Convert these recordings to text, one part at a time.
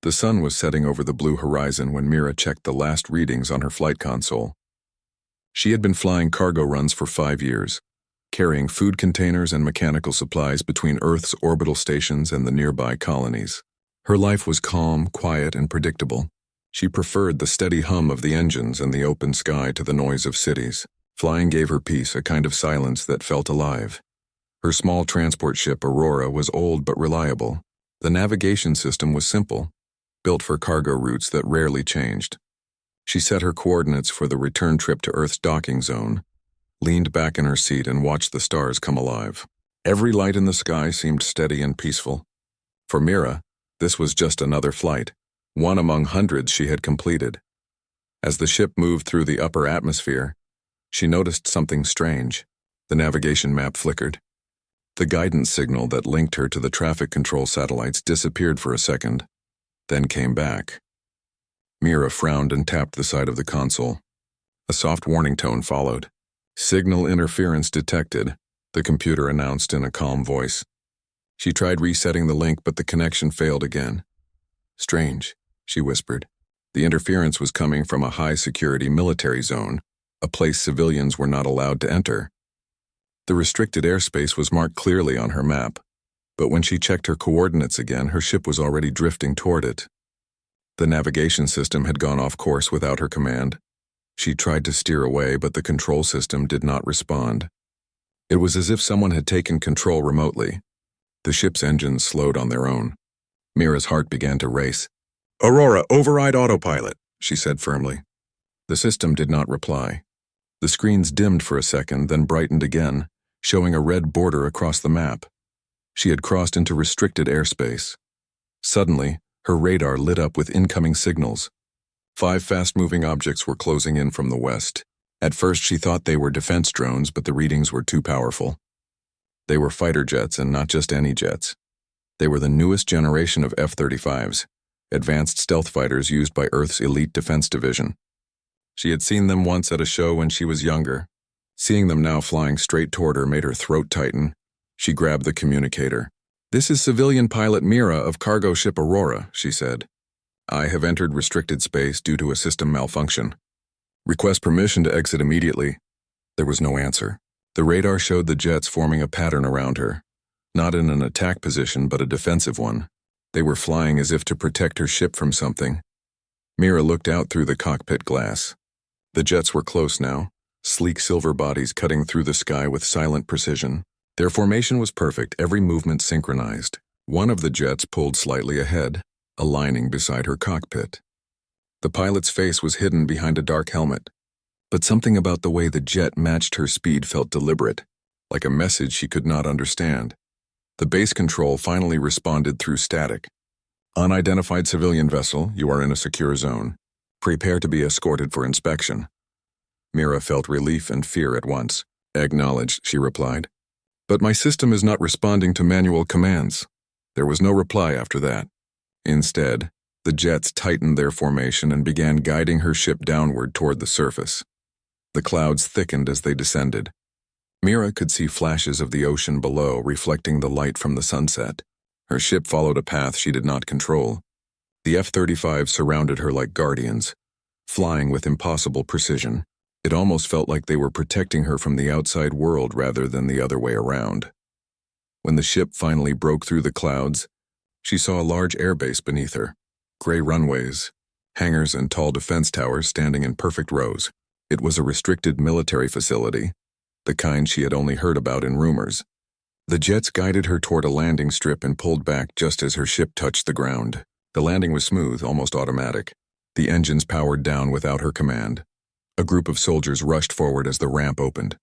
The sun was setting over the blue horizon when Mira checked the last readings on her flight console. She had been flying cargo runs for 5 years, carrying food containers and mechanical supplies between Earth's orbital stations and the nearby colonies. Her life was calm, quiet, and predictable. She preferred the steady hum of the engines and the open sky to the noise of cities. Flying gave her peace, a kind of silence that felt alive. Her small transport ship, Aurora, was old but reliable. The navigation system was simple, built for cargo routes that rarely changed. She set her coordinates for the return trip to Earth's docking zone, leaned back in her seat and watched the stars come alive. Every light in the sky seemed steady and peaceful. For Mira, this was just another flight, one among hundreds she had completed. As the ship moved through the upper atmosphere, she noticed something strange. The navigation map flickered. The guidance signal that linked her to the traffic control satellites disappeared for a second, then came back. Mira frowned and tapped the side of the console. A soft warning tone followed. "Signal interference detected," the computer announced in a calm voice. She tried resetting the link, but the connection failed again. "Strange," she whispered. The interference was coming from a high-security military zone, a place civilians were not allowed to enter. The restricted airspace was marked clearly on her map, but when she checked her coordinates again, her ship was already drifting toward it. The navigation system had gone off course without her command. She tried to steer away, but the control system did not respond. It was as if someone had taken control remotely. The ship's engines slowed on their own. Mira's heart began to race. "Aurora, override autopilot," she said firmly. The system did not reply. The screens dimmed for a second, then brightened again, showing a red border across the map. She had crossed into restricted airspace. Suddenly, her radar lit up with incoming signals. 5 fast-moving objects were closing in from the west. At first she thought they were defense drones, but the readings were too powerful. They were fighter jets, and not just any jets. They were the newest generation of F-35s, advanced stealth fighters used by Earth's elite defense division. She had seen them once at a show when she was younger. Seeing them now flying straight toward her made her throat tighten. She grabbed the communicator. "This is civilian pilot Mira of cargo ship Aurora," she said. "I have entered restricted space due to a system malfunction. Request permission to exit immediately." There was no answer. The radar showed the jets forming a pattern around her, not in an attack position but a defensive one. They were flying as if to protect her ship from something. Mira looked out through the cockpit glass. The jets were close now, sleek silver bodies cutting through the sky with silent precision. Their formation was perfect, every movement synchronized. One of the jets pulled slightly ahead, aligning beside her cockpit. The pilot's face was hidden behind a dark helmet, but something about the way the jet matched her speed felt deliberate, like a message she could not understand. The base control finally responded through static. "Unidentified civilian vessel, you are in a secure zone. Prepare to be escorted for inspection." Mira felt relief and fear at once. "Acknowledged," she replied. "But my system is not responding to manual commands." There was no reply after that. Instead, the jets tightened their formation and began guiding her ship downward toward the surface. The clouds thickened as they descended. Mira could see flashes of the ocean below reflecting the light from the sunset. Her ship followed a path she did not control. The F-35s surrounded her like guardians, flying with impossible precision. It almost felt like they were protecting her from the outside world rather than the other way around. When the ship finally broke through the clouds, she saw a large airbase beneath her. Gray runways, hangars, and tall defense towers standing in perfect rows. It was a restricted military facility, the kind she had only heard about in rumors. The jets guided her toward a landing strip and pulled back just as her ship touched the ground. The landing was smooth, almost automatic. The engines powered down without her command. A group of soldiers rushed forward as the ramp opened.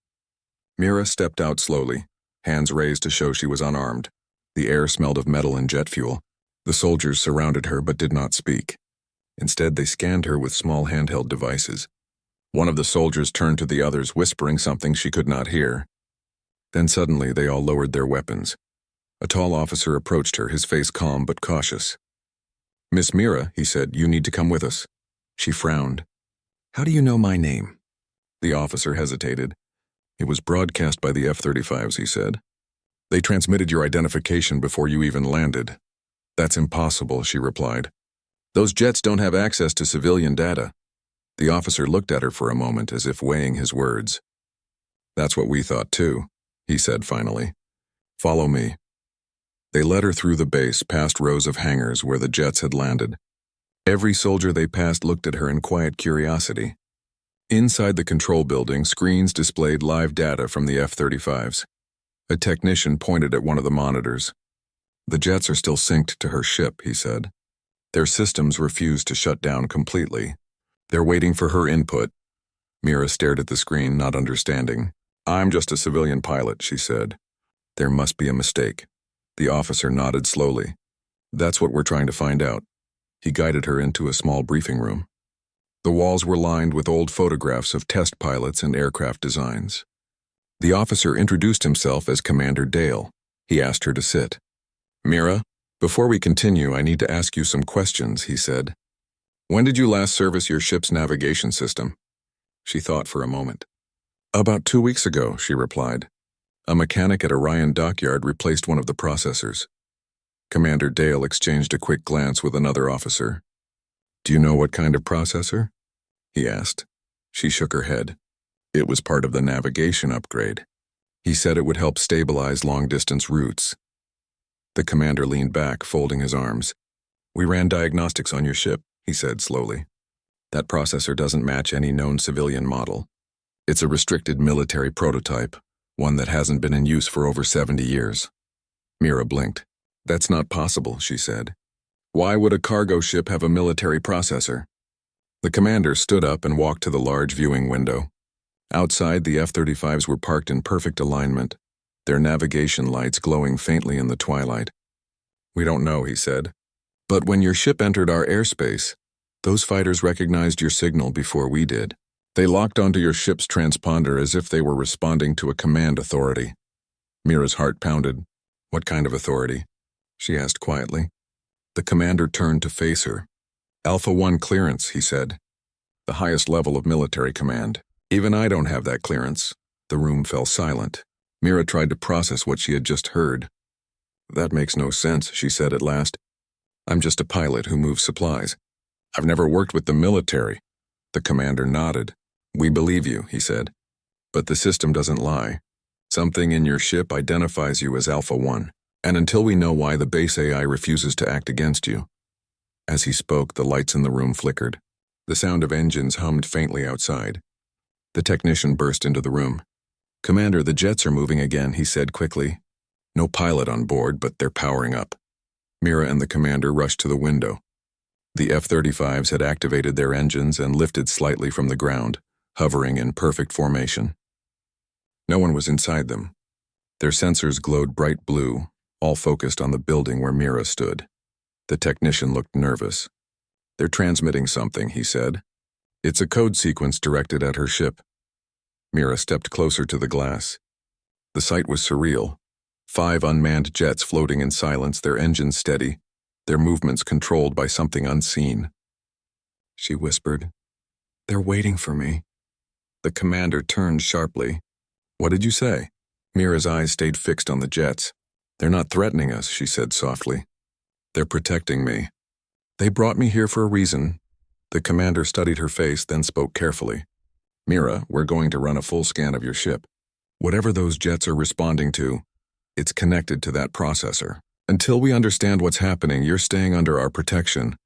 Mira stepped out slowly, hands raised to show she was unarmed. The air smelled of metal and jet fuel. The soldiers surrounded her but did not speak. Instead, they scanned her with small handheld devices. One of the soldiers turned to the others, whispering something she could not hear. Then suddenly, they all lowered their weapons. A tall officer approached her, his face calm but cautious. "Miss Mira," he said, "you need to come with us." She frowned. "How do you know my name?" The officer hesitated. "It was broadcast by the F-35s, he said. "They transmitted your identification before you even landed." "That's impossible," she replied. Those jets don't have access to civilian data. The officer looked at her for a moment as if weighing his words. That's what we thought too, he said finally. Follow me. They led her through the base, past rows of hangars where the jets had landed. Every soldier they passed looked at her in quiet curiosity. Inside the control building, screens displayed live data from the F-35s. A technician pointed at one of the monitors. The jets are still synced to her ship, he said. Their systems refuse to shut down completely. They're waiting for her input. Mira stared at the screen, not understanding. I'm just a civilian pilot, she said. There must be a mistake. The officer nodded slowly. That's what we're trying to find out. He guided her into a small briefing room. The walls were lined with old photographs of test pilots and aircraft designs. The officer introduced himself as Commander Dale. He asked her to sit. Mira, before we continue, I need to ask you some questions, he said. When did you last service your ship's navigation system? She thought for a moment. About 2 weeks ago, she replied. A mechanic at Orion Dockyard replaced one of the processors. Commander Dale exchanged a quick glance with another officer. Do you know what kind of processor? He asked. She shook her head. It was part of the navigation upgrade. He said it would help stabilize long-distance routes. The commander leaned back, folding his arms. We ran diagnostics on your ship, he said slowly. That processor doesn't match any known civilian model. It's a restricted military prototype, one that hasn't been in use for over 70 years. Mira blinked. That's not possible, she said. Why would a cargo ship have a military processor? The commander stood up and walked to the large viewing window. Outside, the F-35s were parked in perfect alignment, their navigation lights glowing faintly in the twilight. We don't know, he said. But when your ship entered our airspace, those fighters recognized your signal before we did. They locked onto your ship's transponder as if they were responding to a command authority. Mira's heart pounded. What kind of authority? She asked quietly. The commander turned to face her. Alpha 1 clearance, he said. The highest level of military command. Even I don't have that clearance. The room fell silent. Mira tried to process what she had just heard. That makes no sense, she said at last. I'm just a pilot who moves supplies. I've never worked with the military. The commander nodded. We believe you, he said. But the system doesn't lie. Something in your ship identifies you as Alpha 1, and until we know why the base AI refuses to act against you. As he spoke, the lights in the room flickered. The sound of engines hummed faintly outside. The technician burst into the room. Commander, the jets are moving again, he said quickly. No pilot on board, but they're powering up. Mira and the commander rushed to the window. The F-35s had activated their engines and lifted slightly from the ground, hovering in perfect formation. No one was inside them. Their sensors glowed bright blue, all focused on the building where Mira stood. The technician looked nervous. They're transmitting something, he said. It's a code sequence directed at her ship. Mira stepped closer to the glass. The sight was surreal. 5 unmanned jets floating in silence, their engines steady, their movements controlled by something unseen. She whispered, They're waiting for me. The commander turned sharply. What did you say? Mira's eyes stayed fixed on the jets. They're not threatening us, she said softly. They're protecting me. They brought me here for a reason. The commander studied her face, then spoke carefully. Mira, we're going to run a full scan of your ship. Whatever those jets are responding to, it's connected to that processor. Until we understand what's happening, you're staying under our protection.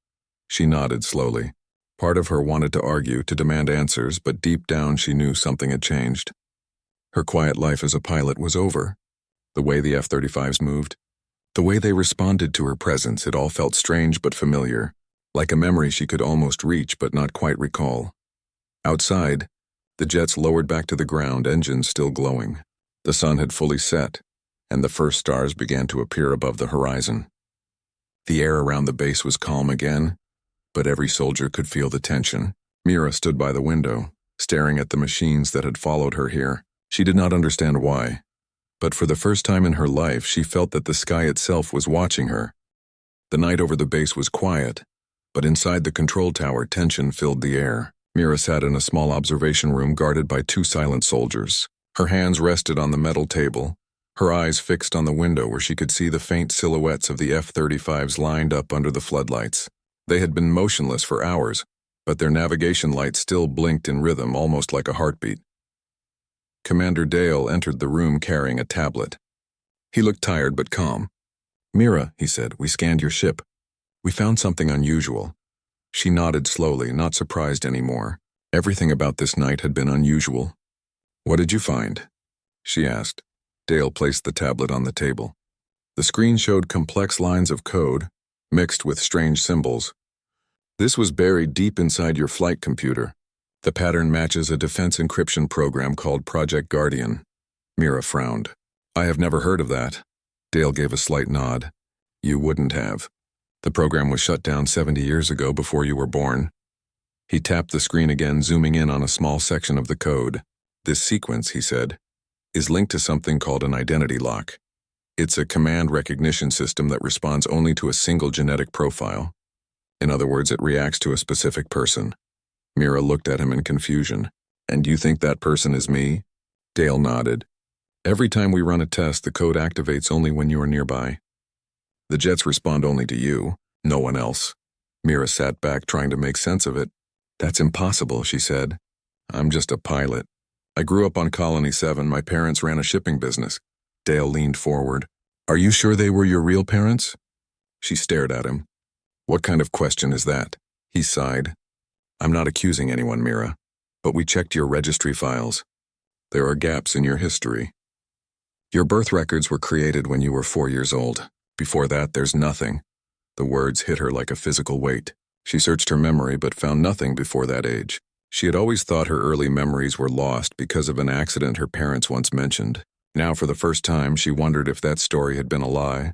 She nodded slowly. Part of her wanted to argue, to demand answers, but deep down she knew something had changed. Her quiet life as a pilot was over. The way the F-35s moved, the way they responded to her presence, it all felt strange but familiar, like a memory she could almost reach but not quite recall. Outside, the jets lowered back to the ground, engines still glowing. The sun had fully set, and the first stars began to appear above the horizon. The air around the base was calm again, but every soldier could feel the tension. Mira stood by the window, staring at the machines that had followed her here. She did not understand why, but for the first time in her life, she felt that the sky itself was watching her. The night over the base was quiet, but inside the control tower, tension filled the air. Mira sat in a small observation room guarded by 2 silent soldiers. Her hands rested on the metal table, her eyes fixed on the window where she could see the faint silhouettes of the F-35s lined up under the floodlights. They had been motionless for hours, but their navigation lights still blinked in rhythm, almost like a heartbeat. Commander Dale entered the room carrying a tablet. He looked tired but calm. "Mira," he said, "we scanned your ship. We found something unusual." She nodded slowly, not surprised anymore. Everything about this night had been unusual. "What did you find?" she asked. Dale placed the tablet on the table. The screen showed complex lines of code, mixed with strange symbols. "This was buried deep inside your flight computer. The pattern matches a defense encryption program called Project Guardian." Mira frowned. "I have never heard of that." Dale gave a slight nod. "You wouldn't have. The program was shut down 70 years ago before you were born." He tapped the screen again, zooming in on a small section of the code. "This sequence," he said, "is linked to something called an identity lock. It's a command recognition system that responds only to a single genetic profile. In other words, it reacts to a specific person." Mira looked at him in confusion. "And you think that person is me?" Dale nodded. "Every time we run a test, the code activates only when you are nearby. The jets respond only to you, no one else." Mira sat back, trying to make sense of it. "That's impossible," she said. "I'm just a pilot. I grew up on Colony 7. My parents ran a shipping business." Dale leaned forward. "Are you sure they were your real parents?" She stared at him. "What kind of question is that?" He sighed. "I'm not accusing anyone, Mira, but we checked your registry files. There are gaps in your history. Your birth records were created when you were 4 years old. Before that, there's nothing." The words hit her like a physical weight. She searched her memory but found nothing before that age. She had always thought her early memories were lost because of an accident her parents once mentioned. Now, for the first time, she wondered if that story had been a lie.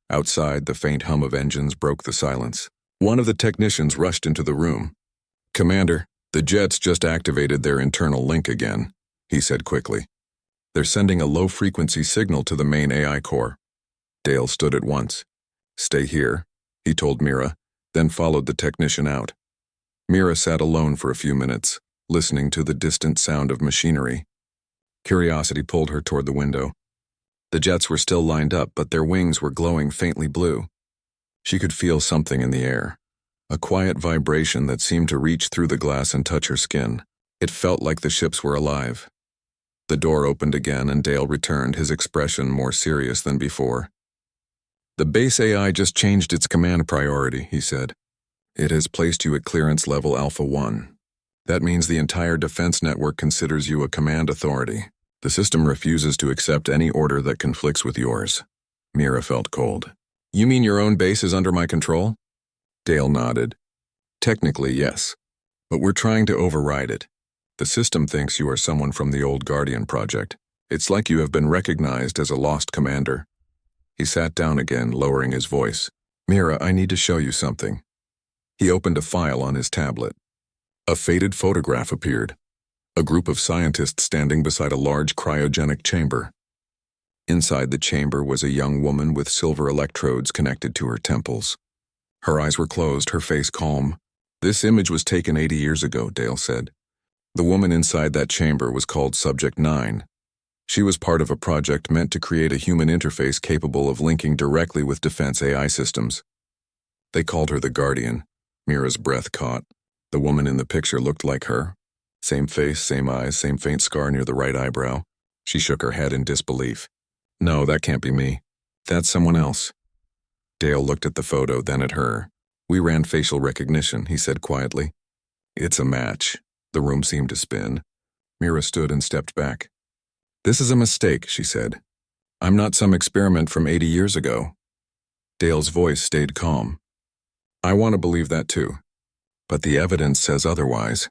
Outside, the faint hum of engines broke the silence. One of the technicians rushed into the room. "Commander, the jets just activated their internal link again," he said quickly. "They're sending a low-frequency signal to the main AI core." Dale stood at once. "Stay here," he told Mira, then followed the technician out. Mira sat alone for a few minutes, listening to the distant sound of machinery. Curiosity pulled her toward the window. The jets were still lined up, but their wings were glowing faintly blue. She could feel something in the air, a quiet vibration that seemed to reach through the glass and touch her skin. It felt like the ships were alive. The door opened again and Dale returned, his expression more serious than before. "The base AI just changed its command priority," he said. "It has placed you at clearance level Alpha 1. That means the entire defense network considers you a command authority. The system refuses to accept any order that conflicts with yours." Mira felt cold. "You mean your own base is under my control?" Dale nodded. "Technically, yes. But we're trying to override it. The system thinks you are someone from the old Guardian project. It's like you have been recognized as a lost commander." He sat down again, lowering his voice. "Mira, I need to show you something." He opened a file on his tablet. A faded photograph appeared. A group of scientists standing beside a large cryogenic chamber. Inside the chamber was a young woman with silver electrodes connected to her temples. Her eyes were closed, her face calm. "This image was taken 80 years ago," Dale said. "The woman inside that chamber was called Subject 9. She was part of a project meant to create a human interface capable of linking directly with defense AI systems. They called her the Guardian." Mira's breath caught. The woman in the picture looked like her. Same face, same eyes, same faint scar near the right eyebrow. She shook her head in disbelief. "No, that can't be me. That's someone else." Dale looked at the photo, then at her. "We ran facial recognition," he said quietly. "It's a match." The room seemed to spin. Mira stood and stepped back. "This is a mistake," she said. "I'm not some experiment from 80 years ago." Dale's voice stayed calm. "I want to believe that too. But the evidence says otherwise.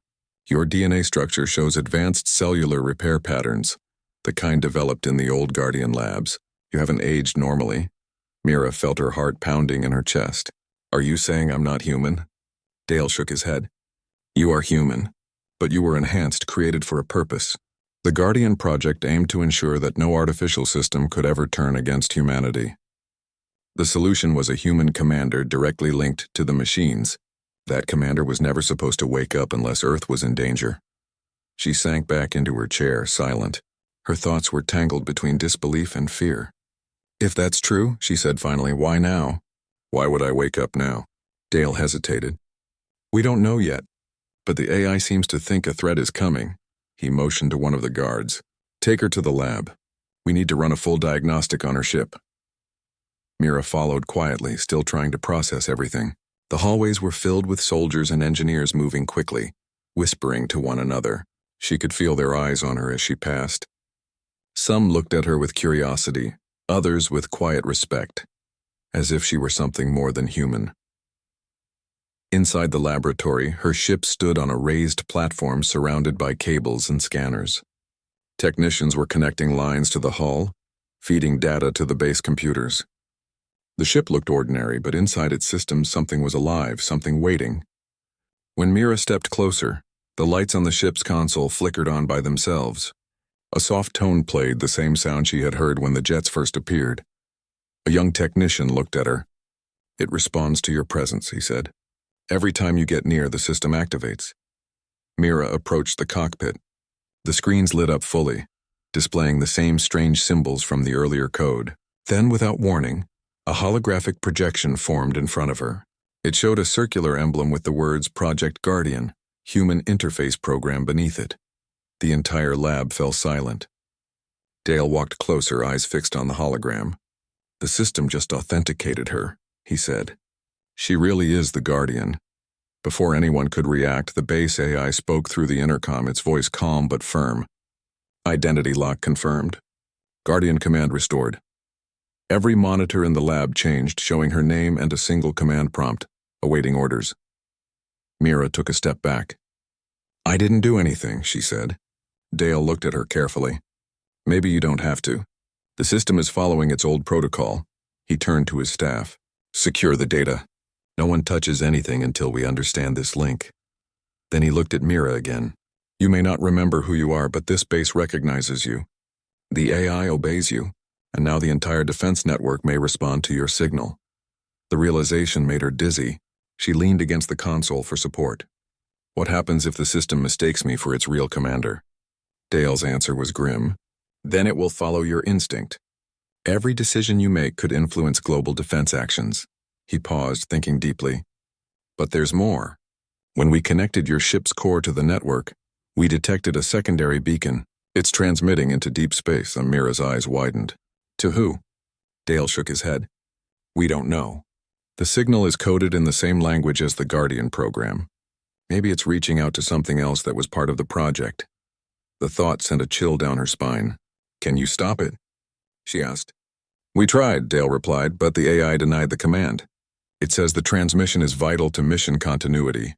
Your DNA structure shows advanced cellular repair patterns, the kind developed in the old Guardian labs. You haven't aged normally." Mira felt her heart pounding in her chest. "Are you saying I'm not human?" Dale shook his head. "You are human, but you were enhanced, created for a purpose. The Guardian project aimed to ensure that no artificial system could ever turn against humanity. The solution was a human commander directly linked to the machines. That commander was never supposed to wake up unless Earth was in danger." She sank back into her chair, silent. Her thoughts were tangled between disbelief and fear. "If that's true," she said finally, "why now?" "Why would I wake up now?" Dale hesitated. We don't know yet, but the AI seems to think a threat is coming. He motioned to one of the guards. Take her to the lab. We need to run a full diagnostic on her ship. Mira followed quietly, still trying to process everything. The hallways were filled with soldiers and engineers moving quickly, whispering to one another. She could feel their eyes on her as she passed. Some looked at her with curiosity, others with quiet respect, as if she were something more than human. Inside the laboratory, her ship stood on a raised platform surrounded by cables and scanners. Technicians were connecting lines to the hull, feeding data to the base computers. The ship looked ordinary, but inside its systems something was alive, something waiting. When Mira stepped closer, the lights on the ship's console flickered on by themselves. A soft tone played, the same sound she had heard when the jets first appeared. A young technician looked at her. It responds to your presence, he said. Every time you get near, the system activates. Mira approached the cockpit. The screens lit up fully, displaying the same strange symbols from the earlier code. Then, without warning, a holographic projection formed in front of her. It showed a circular emblem with the words Project Guardian, Human Interface Program beneath it. The entire lab fell silent. Dale walked closer, eyes fixed on the hologram. The system just authenticated her, he said. She really is the Guardian. Before anyone could react, the base AI spoke through the intercom, its voice calm but firm. Identity lock confirmed. Guardian command restored. Every monitor in the lab changed, showing her name and a single command prompt, awaiting orders. Mira took a step back. I didn't do anything, she said. Dale looked at her carefully. Maybe you don't have to. The system is following its old protocol. He turned to his staff. Secure the data. No one touches anything until we understand this link. Then he looked at Mira again. You may not remember who you are, but this base recognizes you. The AI obeys you, and now the entire defense network may respond to your signal. The realization made her dizzy. She leaned against the console for support. What happens if the system mistakes me for its real commander? Dale's answer was grim. Then it will follow your instinct. Every decision you make could influence global defense actions. He paused, thinking deeply. But there's more. When we connected your ship's core to the network, we detected a secondary beacon. It's transmitting into deep space. Mira's eyes widened. To who? Dale shook his head. We don't know. The signal is coded in the same language as the Guardian program. Maybe it's reaching out to something else that was part of the project. The thought sent a chill down her spine. Can you stop it? She asked. We tried, Dale replied, but the AI denied the command. It says the transmission is vital to mission continuity.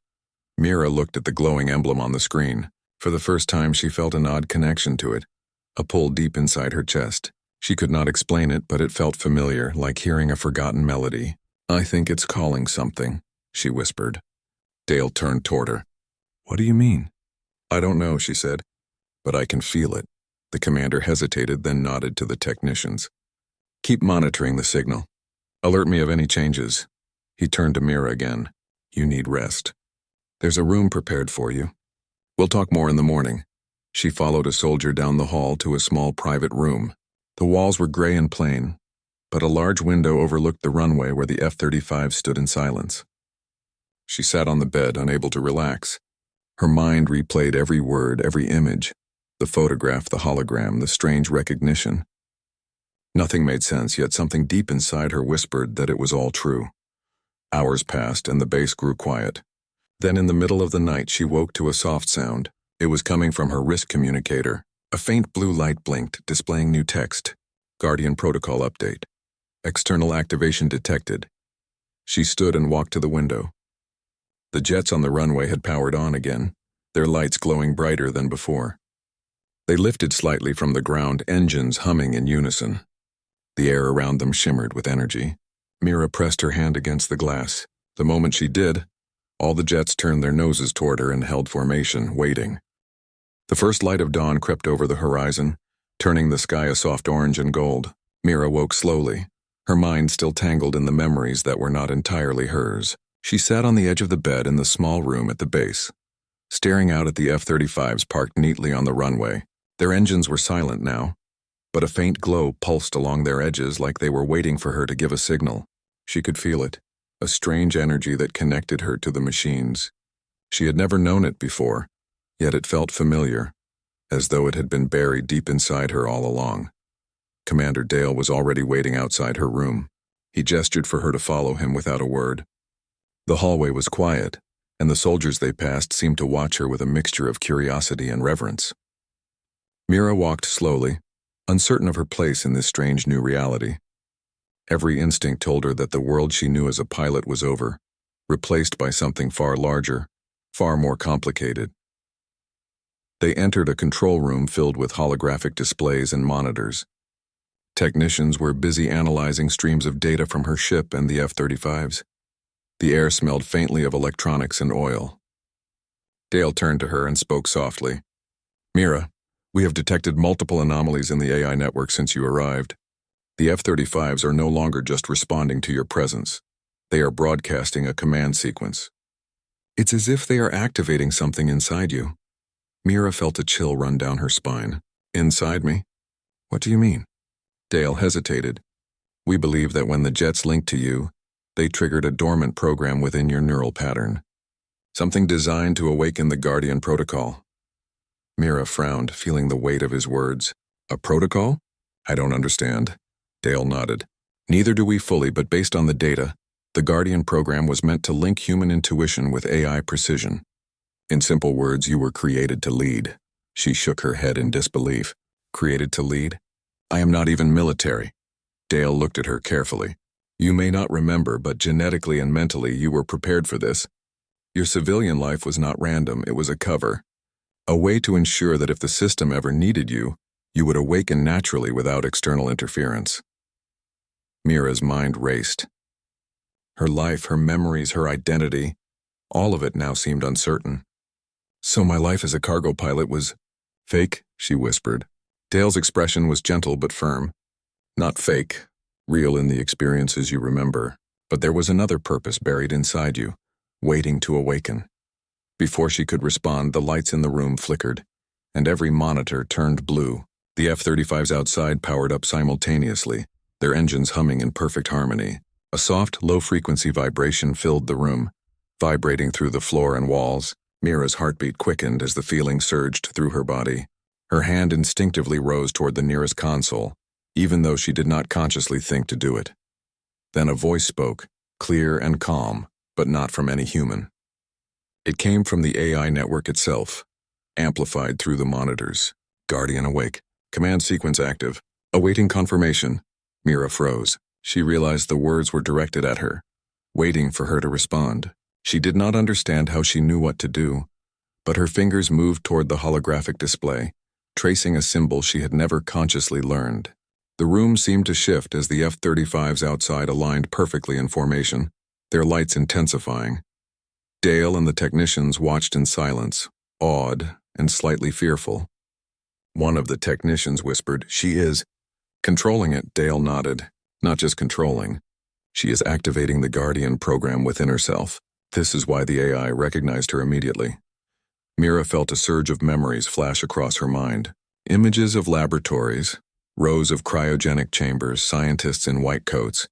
Mira looked at the glowing emblem on the screen. For the first time, she felt an odd connection to it, a pull deep inside her chest. She could not explain it, but it felt familiar, like hearing a forgotten melody. I think it's calling something, she whispered. Dale turned toward her. What do you mean? I don't know, she said, but I can feel it. The commander hesitated, then nodded to the technicians. Keep monitoring the signal. Alert me of any changes. He turned to Mira again. You need rest. There's a room prepared for you. We'll talk more in the morning. She followed a soldier down the hall to a small private room. The walls were gray and plain, but a large window overlooked the runway where the F-35s stood in silence. She sat on the bed, unable to relax. Her mind replayed every word, every image. The photograph, the hologram, the strange recognition. Nothing made sense, yet something deep inside her whispered that it was all true. Hours passed, and the base grew quiet. Then in the middle of the night, she woke to a soft sound. It was coming from her wrist communicator. A faint blue light blinked, displaying new text. Guardian protocol update. External activation detected. She stood and walked to the window. The jets on the runway had powered on again, their lights glowing brighter than before. They lifted slightly from the ground, engines humming in unison. The air around them shimmered with energy. Mira pressed her hand against the glass. The moment she did, all the jets turned their noses toward her and held formation, waiting. The first light of dawn crept over the horizon, turning the sky a soft orange and gold. Mira woke slowly, her mind still tangled in the memories that were not entirely hers. She sat on the edge of the bed in the small room at the base, staring out at the F-35s parked neatly on the runway. Their engines were silent now, but a faint glow pulsed along their edges like they were waiting for her to give a signal. She could feel it, a strange energy that connected her to the machines. She had never known it before, yet it felt familiar, as though it had been buried deep inside her all along. Commander Dale was already waiting outside her room. He gestured for her to follow him without a word. The hallway was quiet, and the soldiers they passed seemed to watch her with a mixture of curiosity and reverence. Mira walked slowly, uncertain of her place in this strange new reality. Every instinct told her that the world she knew as a pilot was over, replaced by something far larger, far more complicated. They entered a control room filled with holographic displays and monitors. Technicians were busy analyzing streams of data from her ship and the F-35s. The air smelled faintly of electronics and oil. Dale turned to her and spoke softly. "Mira, we have detected multiple anomalies in the AI network since you arrived. The F-35s are no longer just responding to your presence. They are broadcasting a command sequence. It's as if they are activating something inside you." Mira felt a chill run down her spine. "Inside me? What do you mean?" Dale hesitated. "We believe that when the jets linked to you, they triggered a dormant program within your neural pattern. Something designed to awaken the Guardian protocol." Mira frowned, feeling the weight of his words. "A protocol? I don't understand." Dale nodded. "Neither do we fully, but based on the data, the Guardian program was meant to link human intuition with AI precision. In simple words, you were created to lead." She shook her head in disbelief. "Created to lead? I am not even military." Dale looked at her carefully. "You may not remember, but genetically and mentally you were prepared for this. Your civilian life was not random, it was a cover. A way to ensure that if the system ever needed you, you would awaken naturally without external interference." Mira's mind raced. Her life, her memories, her identity, all of it now seemed uncertain. "So my life as a cargo pilot was fake?" she whispered. Dale's expression was gentle but firm. "Not fake, real in the experiences you remember, but there was another purpose buried inside you, waiting to awaken." Before she could respond, the lights in the room flickered, and every monitor turned blue. The F-35s outside powered up simultaneously, their engines humming in perfect harmony. A soft, low-frequency vibration filled the room, vibrating through the floor and walls. Mira's heartbeat quickened as the feeling surged through her body. Her hand instinctively rose toward the nearest console, even though she did not consciously think to do it. Then a voice spoke, clear and calm, but not from any human. It came from the AI network itself, amplified through the monitors. "Guardian awake. Command sequence active. Awaiting confirmation." Mira froze. She realized the words were directed at her, waiting for her to respond. She did not understand how she knew what to do, but her fingers moved toward the holographic display, tracing a symbol she had never consciously learned. The room seemed to shift as the F-35s outside aligned perfectly in formation, their lights intensifying. Dale and the technicians watched in silence, awed and slightly fearful. One of the technicians whispered, "She is controlling it." Dale nodded. "Not just controlling. She is activating the Guardian program within herself. This is why the AI recognized her immediately." Mira felt a surge of memories flash across her mind. Images of laboratories, rows of cryogenic chambers, scientists in white coats,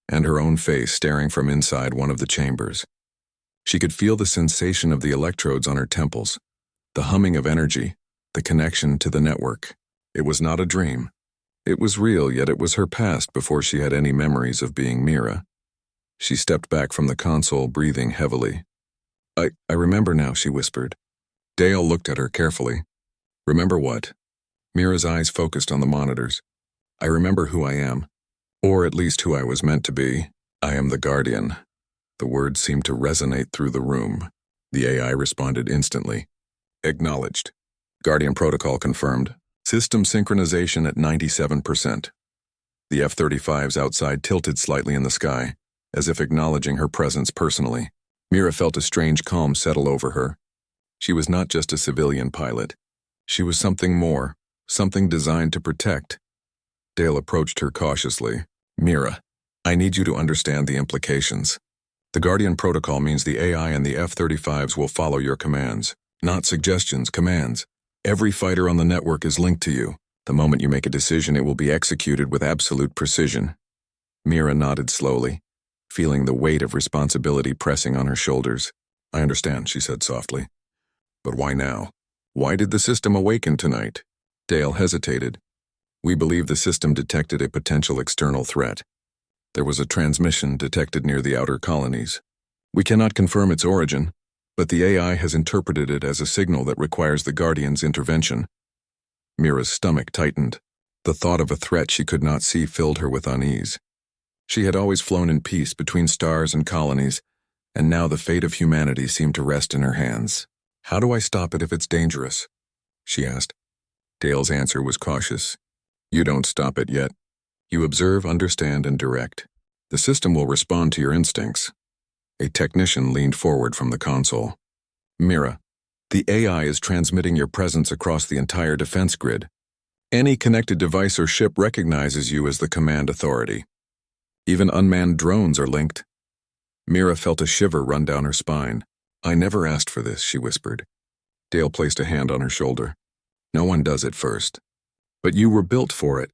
and her own face staring from inside one of the chambers. She could feel the sensation of the electrodes on her temples, the humming of energy, the connection to the network. It was not a dream. It was real, yet it was her past before she had any memories of being Mira. She stepped back from the console, breathing heavily. I remember now," she whispered. Dale looked at her carefully. "Remember what?" Mira's eyes focused on the monitors. "I remember who I am, or at least who I was meant to be. I am the Guardian." The words seemed to resonate through the room. The AI responded instantly. "Acknowledged. Guardian protocol confirmed. System synchronization at 97%. The F-35s outside tilted slightly in the sky, as if acknowledging her presence personally. Mira felt a strange calm settle over her. She was not just a civilian pilot. She was something more, something designed to protect. Dale approached her cautiously. "Mira, I need you to understand the implications. The Guardian protocol means the AI and the F-35s will follow your commands. Not suggestions, commands. Every fighter on the network is linked to you. The moment you make a decision, it will be executed with absolute precision." Mira nodded slowly, feeling the weight of responsibility pressing on her shoulders. "I understand," she said softly. "But why now? Why did the system awaken tonight?" Dale hesitated. "We believe the system detected a potential external threat. There was a transmission detected near the outer colonies. We cannot confirm its origin, but the AI has interpreted it as a signal that requires the Guardian's intervention." Mira's stomach tightened. The thought of a threat she could not see filled her with unease. She had always flown in peace between stars and colonies, and now the fate of humanity seemed to rest in her hands. "How do I stop it if it's dangerous?" she asked. Dale's answer was cautious. "You don't stop it yet. You observe, understand, and direct. The system will respond to your instincts." A technician leaned forward from the console. "Mira, the AI is transmitting your presence across the entire defense grid. Any connected device or ship recognizes you as the command authority. Even unmanned drones are linked." Mira felt a shiver run down her spine. "I never asked for this," she whispered. Dale placed a hand on her shoulder. "No one does it first. But you were built for it.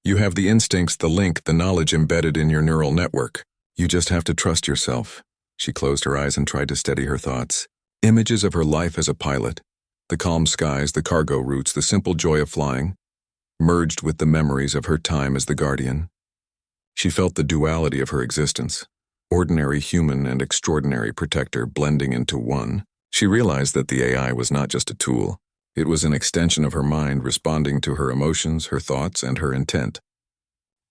You have the instincts, the link, the knowledge embedded in your neural network. You just have to trust yourself." She closed her eyes and tried to steady her thoughts. Images of her life as a pilot, the calm skies, the cargo routes, the simple joy of flying, merged with the memories of her time as the Guardian. She felt the duality of her existence, ordinary human and extraordinary protector blending into one. She realized that the AI was not just a tool. It was an extension of her mind responding to her emotions, her thoughts, and her intent.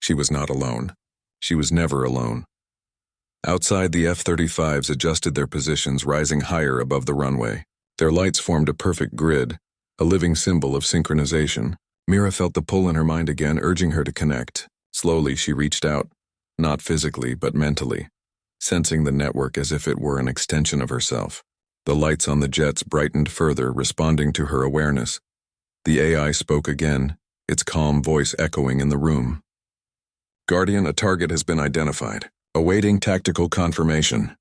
She was not alone. She was never alone. Outside, the F-35s adjusted their positions, rising higher above the runway. Their lights formed a perfect grid, a living symbol of synchronization. Mira felt the pull in her mind again, urging her to connect. Slowly, she reached out, not physically, but mentally, sensing the network as if it were an extension of herself. The lights on the jets brightened further, responding to her awareness. The AI spoke again, its calm voice echoing in the room. "Guardian, a target has been identified. Awaiting tactical confirmation."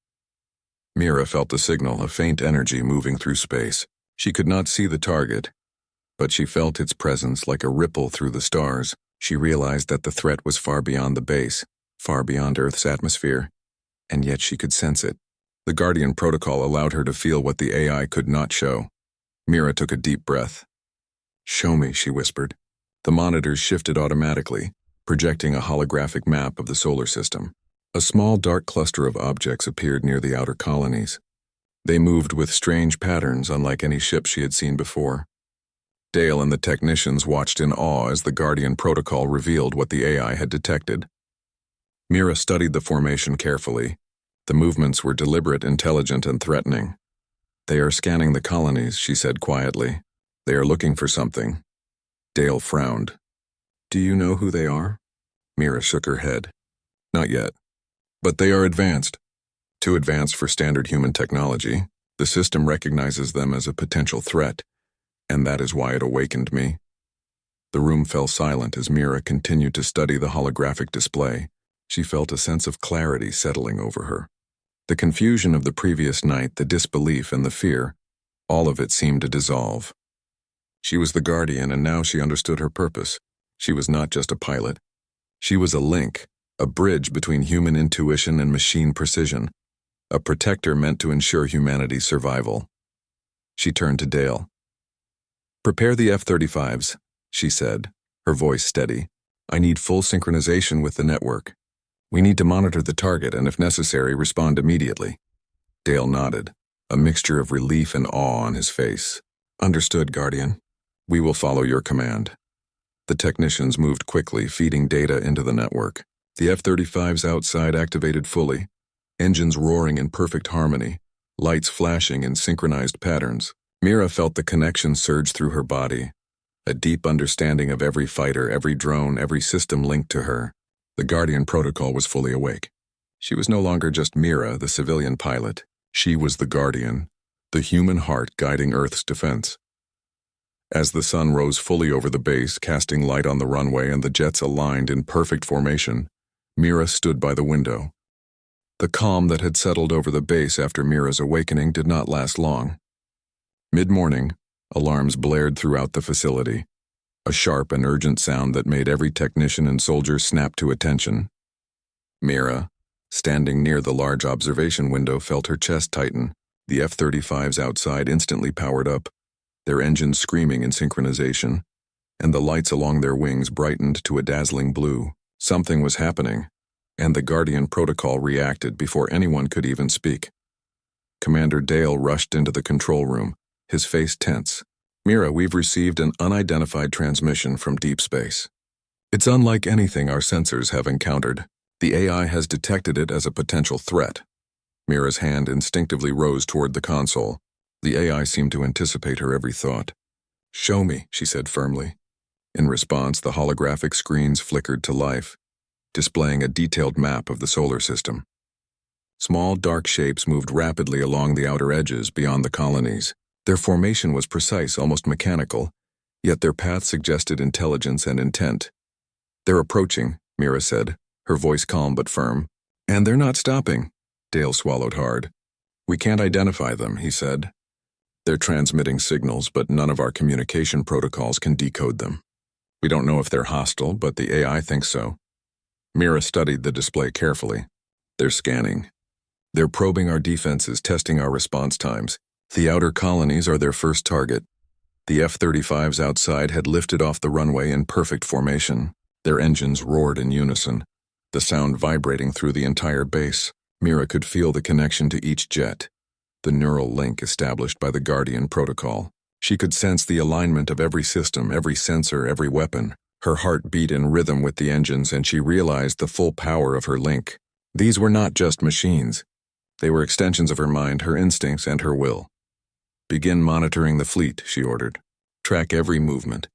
Mira felt the signal, a faint energy moving through space. She could not see the target, but she felt its presence like a ripple through the stars. She realized that the threat was far beyond the base, far beyond Earth's atmosphere, and yet she could sense it. The Guardian protocol allowed her to feel what the AI could not show. Mira took a deep breath. "Show me," she whispered. The monitors shifted automatically, projecting a holographic map of the solar system. A small dark cluster of objects appeared near the outer colonies. They moved with strange patterns, unlike any ship she had seen before. Dale and the technicians watched in awe as the Guardian protocol revealed what the AI had detected. Mira studied the formation carefully. The movements were deliberate, intelligent, and threatening. "They are scanning the colonies," she said quietly. "They are looking for something." Dale frowned. "Do you know who they are?" Mira shook her head. "Not yet. But they are advanced. Too advanced for standard human technology. The system recognizes them as a potential threat, and that is why it awakened me." The room fell silent as Mira continued to study the holographic display. She felt a sense of clarity settling over her. The confusion of the previous night, the disbelief and the fear, all of it seemed to dissolve. She was the Guardian, and now she understood her purpose. She was not just a pilot. She was a link, a bridge between human intuition and machine precision, a protector meant to ensure humanity's survival. She turned to Dale. "Prepare the F-35s, she said, her voice steady. "I need full synchronization with the network. We need to monitor the target and, if necessary, respond immediately." Dale nodded, a mixture of relief and awe on his face. "Understood, Guardian. We will follow your command." The technicians moved quickly, feeding data into the network. The F-35s outside activated fully, engines roaring in perfect harmony, lights flashing in synchronized patterns. Mira felt the connection surge through her body, a deep understanding of every fighter, every drone, every system linked to her. The Guardian protocol was fully awake. She was no longer just Mira, the civilian pilot. She was the Guardian, the human heart guiding Earth's defense. As the sun rose fully over the base, casting light on the runway and the jets aligned in perfect formation, Mira stood by the window. The calm that had settled over the base after Mira's awakening did not last long. Mid-morning, alarms blared throughout the facility, a sharp and urgent sound that made every technician and soldier snap to attention. "Mira," standing near the large observation window, felt her chest tighten. The F-35s outside instantly powered up, their engines screaming in synchronization, and the lights along their wings brightened to a dazzling blue. Something was happening, and the Guardian protocol reacted before anyone could even speak. Commander Dale rushed into the control room, his face tense. "Mira, we've received an unidentified transmission from deep space. It's unlike anything our sensors have encountered. The AI has detected it as a potential threat." Mira's hand instinctively rose toward the console. The AI seemed to anticipate her every thought. "Show me," she said firmly. In response, the holographic screens flickered to life, displaying a detailed map of the solar system. Small, dark shapes moved rapidly along the outer edges beyond the colonies. Their formation was precise, almost mechanical, yet their path suggested intelligence and intent. "They're approaching," Mira said, her voice calm but firm. "And they're not stopping." Dale swallowed hard. "We can't identify them," he said. "They're transmitting signals, but none of our communication protocols can decode them. We don't know if they're hostile, but the AI thinks so." Mira studied the display carefully. "They're scanning. They're probing our defenses, testing our response times. The outer colonies are their first target." The F-35s outside had lifted off the runway in perfect formation. Their engines roared in unison, the sound vibrating through the entire base. Mira could feel the connection to each jet, the neural link established by the Guardian protocol. She could sense the alignment of every system, every sensor, every weapon. Her heart beat in rhythm with the engines, and she realized the full power of her link. These were not just machines. They were extensions of her mind, her instincts, and her will. "Begin monitoring the fleet," she ordered. "Track every movement.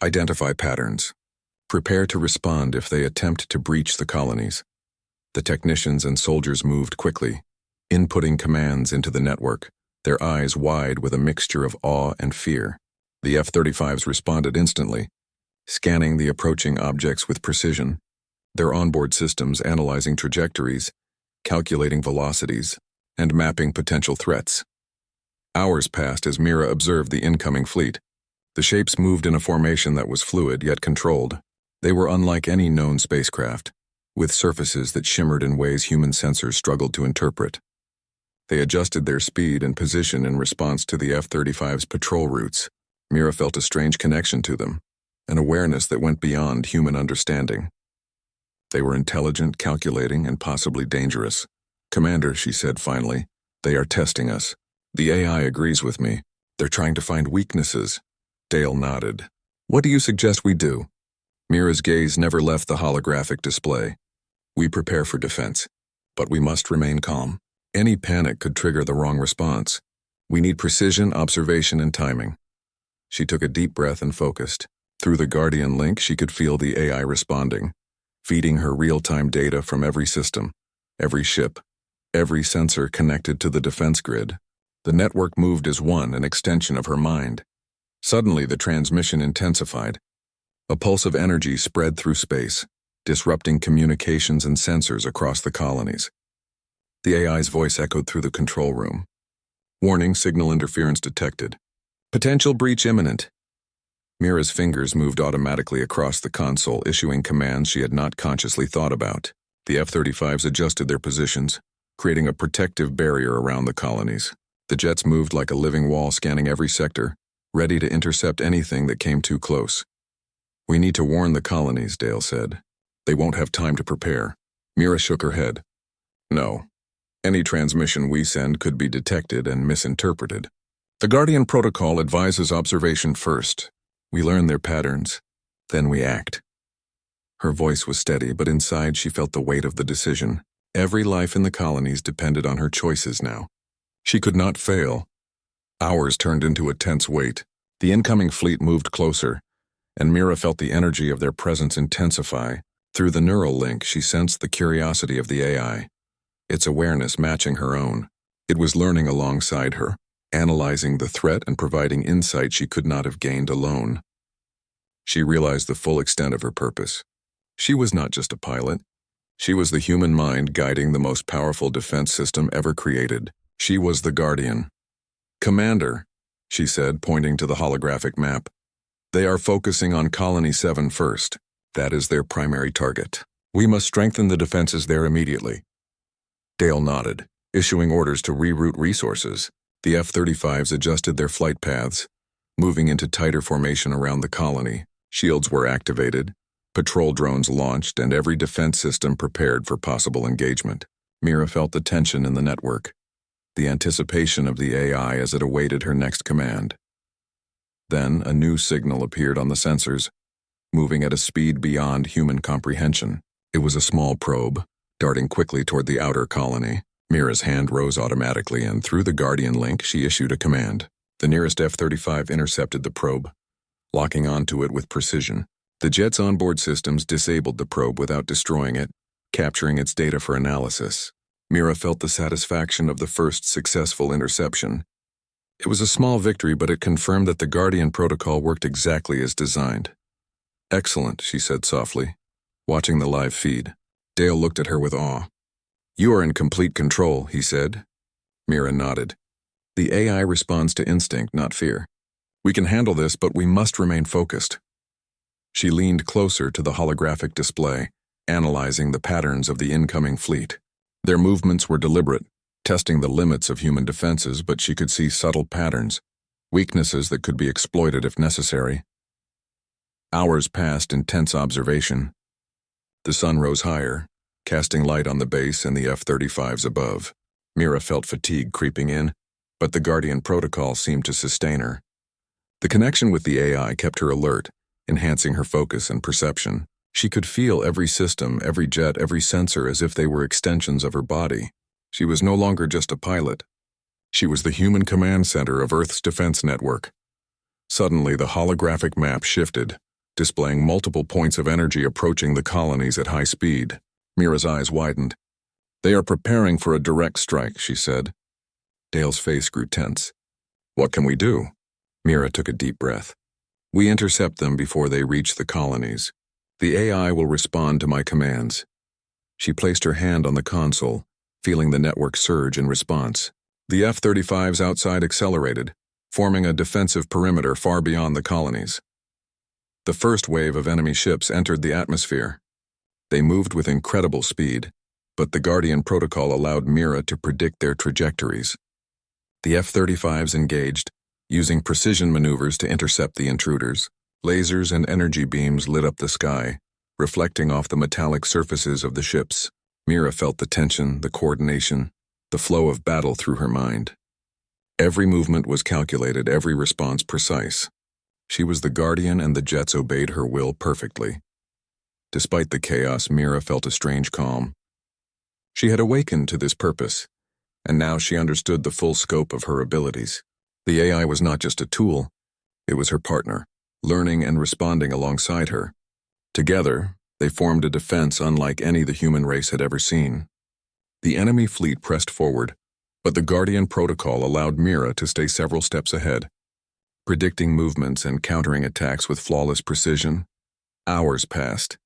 Identify patterns. Prepare to respond if they attempt to breach the colonies." The technicians and soldiers moved quickly, inputting commands into the network, their eyes wide with a mixture of awe and fear. The F-35s responded instantly, scanning the approaching objects with precision, their onboard systems analyzing trajectories, calculating velocities, and mapping potential threats. Hours passed as Mira observed the incoming fleet. The shapes moved in a formation that was fluid yet controlled. They were unlike any known spacecraft, with surfaces that shimmered in ways human sensors struggled to interpret. They adjusted their speed and position in response to the F-35's patrol routes. Mira felt a strange connection to them, an awareness that went beyond human understanding. They were intelligent, calculating, and possibly dangerous. "Commander," she said finally, "they are testing us. The AI agrees with me. They're trying to find weaknesses." Dale nodded. "What do you suggest we do?" Mira's gaze never left the holographic display. "We prepare for defense, but we must remain calm. Any panic could trigger the wrong response. We need precision, observation, and timing." She took a deep breath and focused. Through the Guardian link, she could feel the AI responding, feeding her real-time data from every system, every ship, every sensor connected to the defense grid. The network moved as one, an extension of her mind. Suddenly, the transmission intensified. A pulse of energy spread through space, disrupting communications and sensors across the colonies. The AI's voice echoed through the control room. "Warning, signal interference detected. Potential breach imminent." Mira's fingers moved automatically across the console, issuing commands she had not consciously thought about. The F-35s adjusted their positions, creating a protective barrier around the colonies. The jets moved like a living wall, scanning every sector, ready to intercept anything that came too close. "We need to warn the colonies," Dale said. "They won't have time to prepare." Mira shook her head. "No. Any transmission we send could be detected and misinterpreted. The Guardian protocol advises observation first. We learn their patterns, then we act." Her voice was steady, but inside she felt the weight of the decision. Every life in the colonies depended on her choices now. She could not fail. Hours turned into a tense wait. The incoming fleet moved closer, and Mira felt the energy of their presence intensify. Through the neural link, she sensed the curiosity of the AI, its awareness matching her own. It was learning alongside her, analyzing the threat and providing insight she could not have gained alone. She realized the full extent of her purpose. She was not just a pilot. She was the human mind guiding the most powerful defense system ever created. She was the Guardian. "Commander," she said, pointing to the holographic map, "they are focusing on Colony 7 first. That is their primary target. We must strengthen the defenses there immediately." Dale nodded, issuing orders to reroute resources. The F-35s adjusted their flight paths, moving into tighter formation around the colony. Shields were activated, patrol drones launched, and every defense system prepared for possible engagement. Mira felt the tension in the network, the anticipation of the AI as it awaited her next command. Then a new signal appeared on the sensors, moving at a speed beyond human comprehension. It was a small probe, darting quickly toward the outer colony. Mira's hand rose automatically, and through the Guardian link she issued a command. The nearest F-35 intercepted the probe, locking onto it with precision. The jet's onboard systems disabled the probe without destroying it, capturing its data for analysis. Mira felt the satisfaction of the first successful interception. It was a small victory, but it confirmed that the Guardian protocol worked exactly as designed. "Excellent," she said softly, watching the live feed. Dale looked at her with awe. "You are in complete control," he said. Mira nodded. "The AI responds to instinct, not fear. We can handle this, but we must remain focused." She leaned closer to the holographic display, analyzing the patterns of the incoming fleet. Their movements were deliberate, testing the limits of human defenses, but she could see subtle patterns, weaknesses that could be exploited if necessary. Hours passed in tense observation. The sun rose higher, casting light on the base and the F-35s above. Mira felt fatigue creeping in, but the Guardian protocol seemed to sustain her. The connection with the AI kept her alert, enhancing her focus and perception. She could feel every system, every jet, every sensor as if they were extensions of her body. She was no longer just a pilot. She was the human command center of Earth's defense network. Suddenly, the holographic map shifted, displaying multiple points of energy approaching the colonies at high speed. Mira's eyes widened. "They are preparing for a direct strike," she said. Dale's face grew tense. "What can we do?" Mira took a deep breath. "We intercept them before they reach the colonies. The AI will respond to my commands." She placed her hand on the console, feeling the network surge in response. The F-35s outside accelerated, forming a defensive perimeter far beyond the colonies. The first wave of enemy ships entered the atmosphere. They moved with incredible speed, but the Guardian protocol allowed Mira to predict their trajectories. The F-35s engaged, using precision maneuvers to intercept the intruders. Lasers and energy beams lit up the sky, reflecting off the metallic surfaces of the ships. Mira felt the tension, the coordination, the flow of battle through her mind. Every movement was calculated, every response precise. She was the Guardian, and the jets obeyed her will perfectly. Despite the chaos, Mira felt a strange calm. She had awakened to this purpose, and now she understood the full scope of her abilities. The AI was not just a tool, it was her partner, learning and responding alongside her. Together, they formed a defense unlike any the human race had ever seen. The enemy fleet pressed forward, but the Guardian protocol allowed Mira to stay several steps ahead, predicting movements and countering attacks with flawless precision. Hours passed,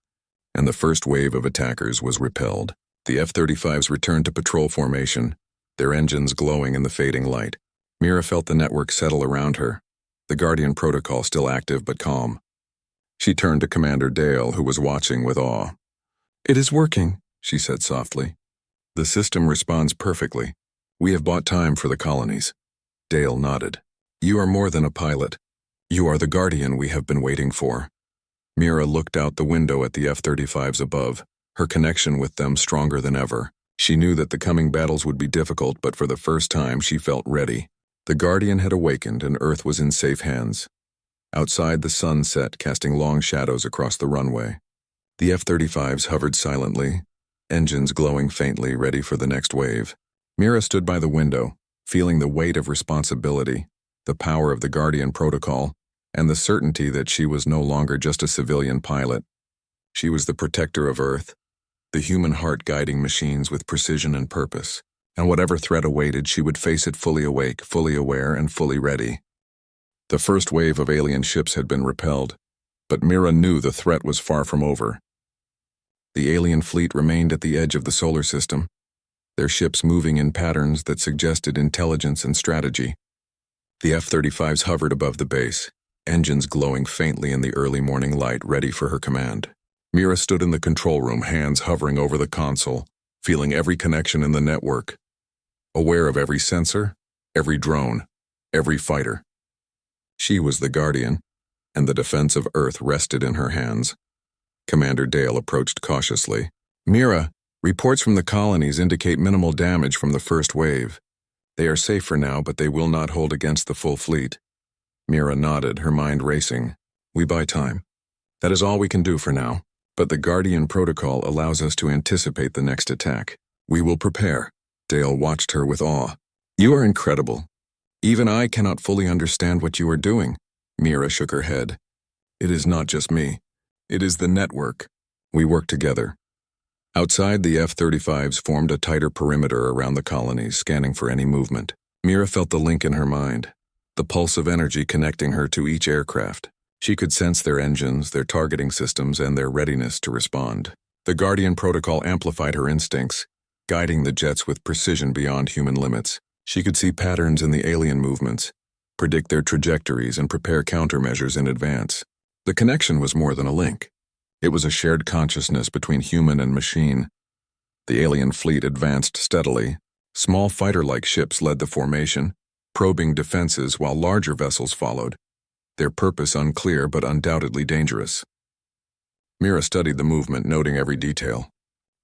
and the first wave of attackers was repelled. The F-35s returned to patrol formation, their engines glowing in the fading light. Mira felt the network settle around her, the Guardian protocol still active but calm. She turned to Commander Dale, who was watching with awe. "It is working," she said softly. "The system responds perfectly. We have bought time for the colonies." Dale nodded. "You are more than a pilot. You are the Guardian we have been waiting for." Mira looked out the window at the F-35s above, her connection with them stronger than ever. She knew that the coming battles would be difficult, but for the first time she felt ready. The Guardian had awakened, and Earth was in safe hands. Outside, the sun set, casting long shadows across the runway. The F-35s hovered silently, engines glowing faintly, ready for the next wave. Mira stood by the window, feeling the weight of responsibility, the power of the Guardian protocol, and the certainty that she was no longer just a civilian pilot. She was the protector of Earth, the human heart guiding machines with precision and purpose. And whatever threat awaited, she would face it fully awake, fully aware, and fully ready. The first wave of alien ships had been repelled, but Mira knew the threat was far from over. The alien fleet remained at the edge of the solar system, their ships moving in patterns that suggested intelligence and strategy. The F-35s hovered above the base, engines glowing faintly in the early morning light, ready for her command. Mira stood in the control room, hands hovering over the console, feeling every connection in the network, aware of every sensor, every drone, every fighter. She was the guardian, and the defense of Earth rested in her hands. Commander Dale approached cautiously. Mira, reports from the colonies indicate minimal damage from the first wave. They are safe for now, but they will not hold against the full fleet. Mira nodded, her mind racing. We buy time. That is all we can do for now. But the Guardian Protocol allows us to anticipate the next attack. We will prepare. Dale watched her with awe. You are incredible. Even I cannot fully understand what you are doing. Mira shook her head. It is not just me. It is the network. We work together. Outside, the F-35s formed a tighter perimeter around the colonies, scanning for any movement. Mira felt the link in her mind, the pulse of energy connecting her to each aircraft. She could sense their engines, their targeting systems, and their readiness to respond. The Guardian Protocol amplified her instincts, guiding the jets with precision beyond human limits. She could see patterns in the alien movements, predict their trajectories, and prepare countermeasures in advance. The connection was more than a link. It was a shared consciousness between human and machine. The alien fleet advanced steadily. Small fighter-like ships led the formation, probing defenses while larger vessels followed, their purpose unclear but undoubtedly dangerous. Mira studied the movement, noting every detail.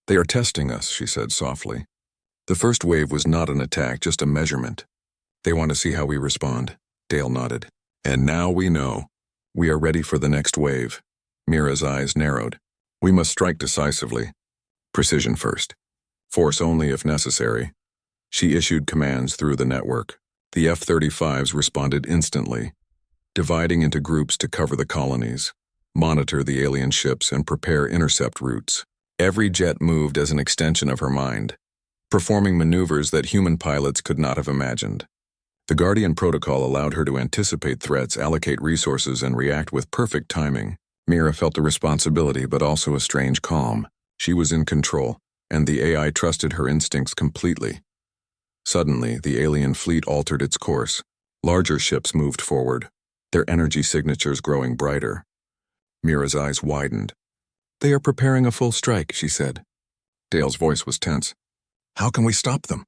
They are testing us, she said softly. The first wave was not an attack, just a measurement. They want to see how we respond. Dale nodded. And now we know. We are ready for the next wave. Mira's eyes narrowed. We must strike decisively. Precision first. Force only if necessary. She issued commands through the network. The F-35s responded instantly, dividing into groups to cover the colonies, monitor the alien ships, and prepare intercept routes. Every jet moved as an extension of her mind, performing maneuvers that human pilots could not have imagined. The Guardian Protocol allowed her to anticipate threats, allocate resources, and react with perfect timing. Mira felt a responsibility, but also a strange calm. She was in control, and the AI trusted her instincts completely. Suddenly, the alien fleet altered its course. Larger ships moved forward, their energy signatures growing brighter. Mira's eyes widened. They are preparing a full strike, she said. Dale's voice was tense. How can we stop them?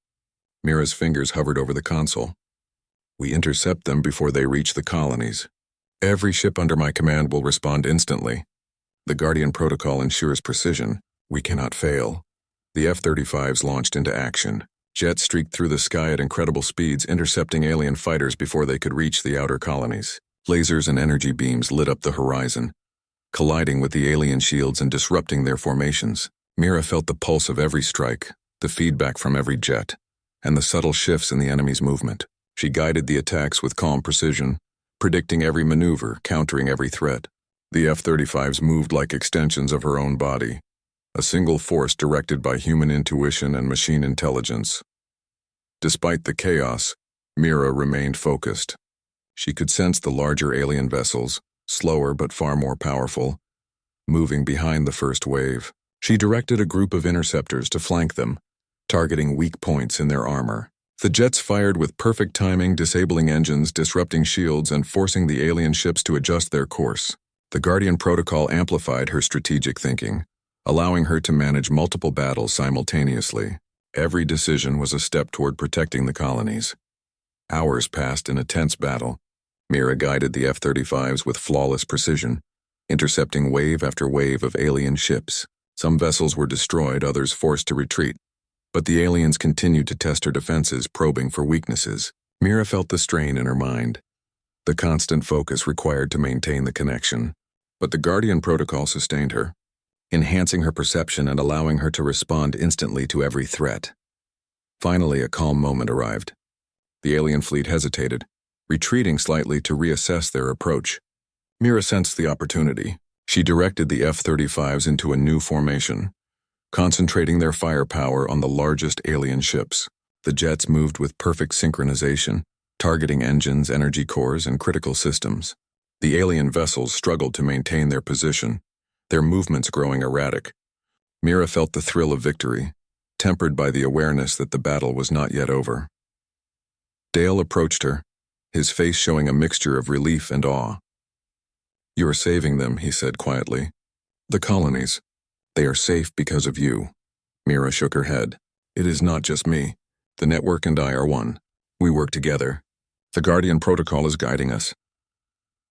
Mira's fingers hovered over the console. We intercept them before they reach the colonies. Every ship under my command will respond instantly. The Guardian Protocol ensures precision. We cannot fail. The F-35s launched into action. Jets streaked through the sky at incredible speeds, intercepting alien fighters before they could reach the outer colonies. Lasers and energy beams lit up the horizon, colliding with the alien shields and disrupting their formations. Mira felt the pulse of every strike, the feedback from every jet, and the subtle shifts in the enemy's movement. She guided the attacks with calm precision, predicting every maneuver, countering every threat. The F-35s moved like extensions of her own body, a single force directed by human intuition and machine intelligence. Despite the chaos, Mira remained focused. She could sense the larger alien vessels, slower but far more powerful, moving behind the first wave. She directed a group of interceptors to flank them, targeting weak points in their armor. The jets fired with perfect timing, disabling engines, disrupting shields, and forcing the alien ships to adjust their course. The Guardian Protocol amplified her strategic thinking, allowing her to manage multiple battles simultaneously. Every decision was a step toward protecting the colonies. Hours passed in a tense battle. Mira guided the F-35s with flawless precision, intercepting wave after wave of alien ships. Some vessels were destroyed, others forced to retreat. But the aliens continued to test her defenses, probing for weaknesses. Mira felt the strain in her mind, the constant focus required to maintain the connection. But the Guardian Protocol sustained her, enhancing her perception and allowing her to respond instantly to every threat. Finally, a calm moment arrived. The alien fleet hesitated, retreating slightly to reassess their approach. Mira sensed the opportunity. She directed the F-35s into a new formation, concentrating their firepower on the largest alien ships. The jets moved with perfect synchronization, targeting engines, energy cores, and critical systems. The alien vessels struggled to maintain their position, their movements growing erratic. Mira felt the thrill of victory, tempered by the awareness that the battle was not yet over. Dale approached her, his face showing a mixture of relief and awe. You are saving them, he said quietly. The colonies. They are safe because of you. Mira shook her head. It is not just me. The network and I are one. We work together. The Guardian Protocol is guiding us.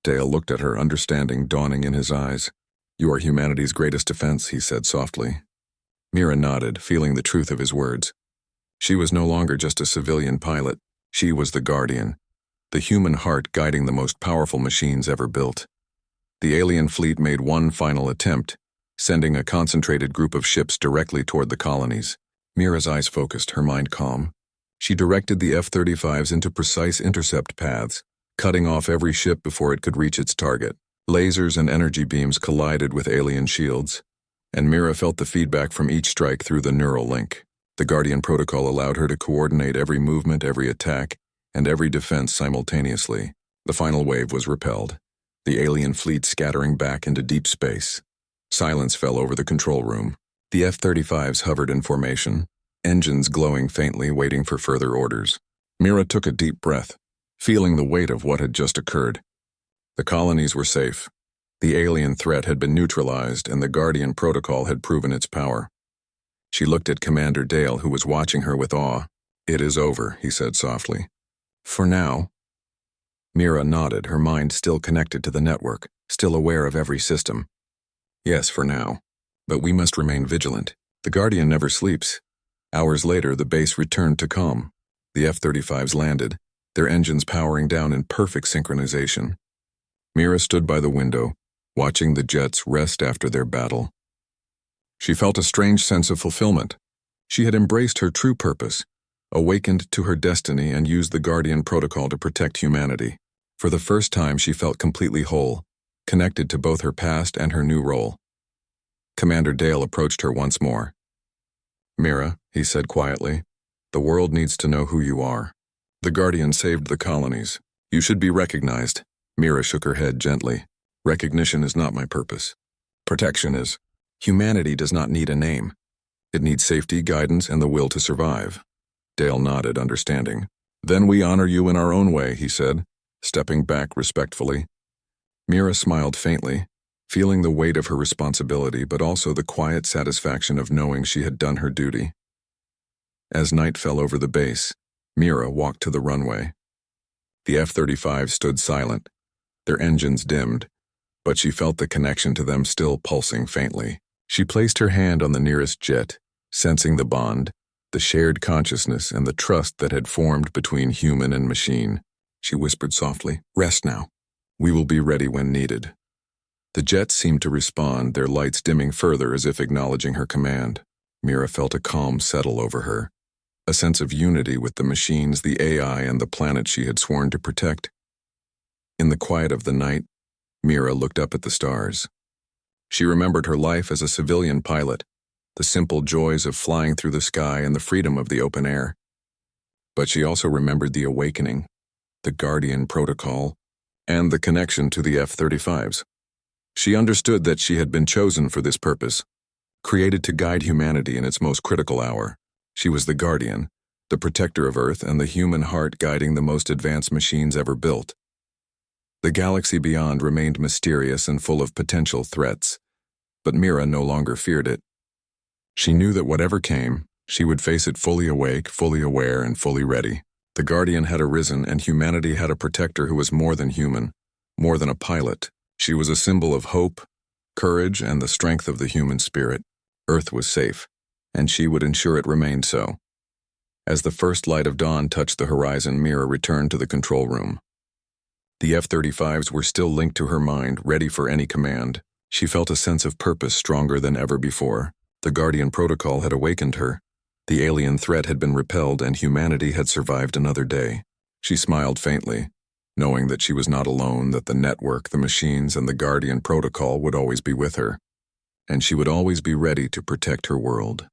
Dale looked at her, understanding dawning in his eyes. You are humanity's greatest defense, he said softly. Mira nodded, feeling the truth of his words. She was no longer just a civilian pilot. She was the Guardian, the human heart guiding the most powerful machines ever built. The alien fleet made one final attempt, sending a concentrated group of ships directly toward the colonies. Mira's eyes focused, her mind calm. She directed the F-35s into precise intercept paths, cutting off every ship before it could reach its target. Lasers and energy beams collided with alien shields, and Mira felt the feedback from each strike through the neural link. The Guardian Protocol allowed her to coordinate every movement, every attack, and every defense simultaneously. The final wave was repelled, the alien fleet scattering back into deep space. Silence fell over the control room. The F-35s hovered in formation, engines glowing faintly, waiting for further orders. Mira took a deep breath, feeling the weight of what had just occurred. The colonies were safe. The alien threat had been neutralized, and the Guardian Protocol had proven its power. She looked at Commander Dale, who was watching her with awe. It is over, he said softly. For now. Mira nodded, her mind still connected to the network, still aware of every system. Yes, for now. But we must remain vigilant. The Guardian never sleeps. Hours later, the base returned to calm. The F-35s landed, their engines powering down in perfect synchronization. Mira stood by the window, watching the jets rest after their battle. She felt a strange sense of fulfillment. She had embraced her true purpose, awakened to her destiny, and used the Guardian Protocol to protect humanity. For the first time, she felt completely whole, connected to both her past and her new role. Commander Dale approached her once more. Mira, he said quietly, the world needs to know who you are. The Guardian saved the colonies. You should be recognized. Mira shook her head gently. Recognition is not my purpose. Protection is. Humanity does not need a name. It needs safety, guidance, and the will to survive. Dale nodded, understanding. Then we honor you in our own way, he said, stepping back respectfully. Mira smiled faintly, feeling the weight of her responsibility, but also the quiet satisfaction of knowing she had done her duty. As night fell over the base, Mira walked to the runway. The F-35 stood silent, their engines dimmed, but she felt the connection to them still pulsing faintly. She placed her hand on the nearest jet, sensing the bond, the shared consciousness, and the trust that had formed between human and machine. She whispered softly, "Rest now. We will be ready when needed." The jets seemed to respond, their lights dimming further as if acknowledging her command. Mira felt a calm settle over her, a sense of unity with the machines, the AI, and the planet she had sworn to protect. In the quiet of the night, Mira looked up at the stars. She remembered her life as a civilian pilot, the simple joys of flying through the sky and the freedom of the open air. But she also remembered the awakening, the Guardian Protocol, and the connection to the F-35s. She understood that she had been chosen for this purpose, created to guide humanity in its most critical hour. She was the Guardian, the protector of Earth, and the human heart guiding the most advanced machines ever built. The galaxy beyond remained mysterious and full of potential threats, but Mira no longer feared it. She knew that whatever came, she would face it fully awake, fully aware, and fully ready. The Guardian had arisen, and humanity had a protector who was more than human, more than a pilot. She was a symbol of hope, courage, and the strength of the human spirit. Earth was safe, and she would ensure it remained so. As the first light of dawn touched the horizon, Mira returned to the control room. The F-35s were still linked to her mind, ready for any command. She felt a sense of purpose stronger than ever before. The Guardian Protocol had awakened her. The alien threat had been repelled, and humanity had survived another day. She smiled faintly, knowing that she was not alone, that the network, the machines, and the Guardian Protocol would always be with her, and she would always be ready to protect her world.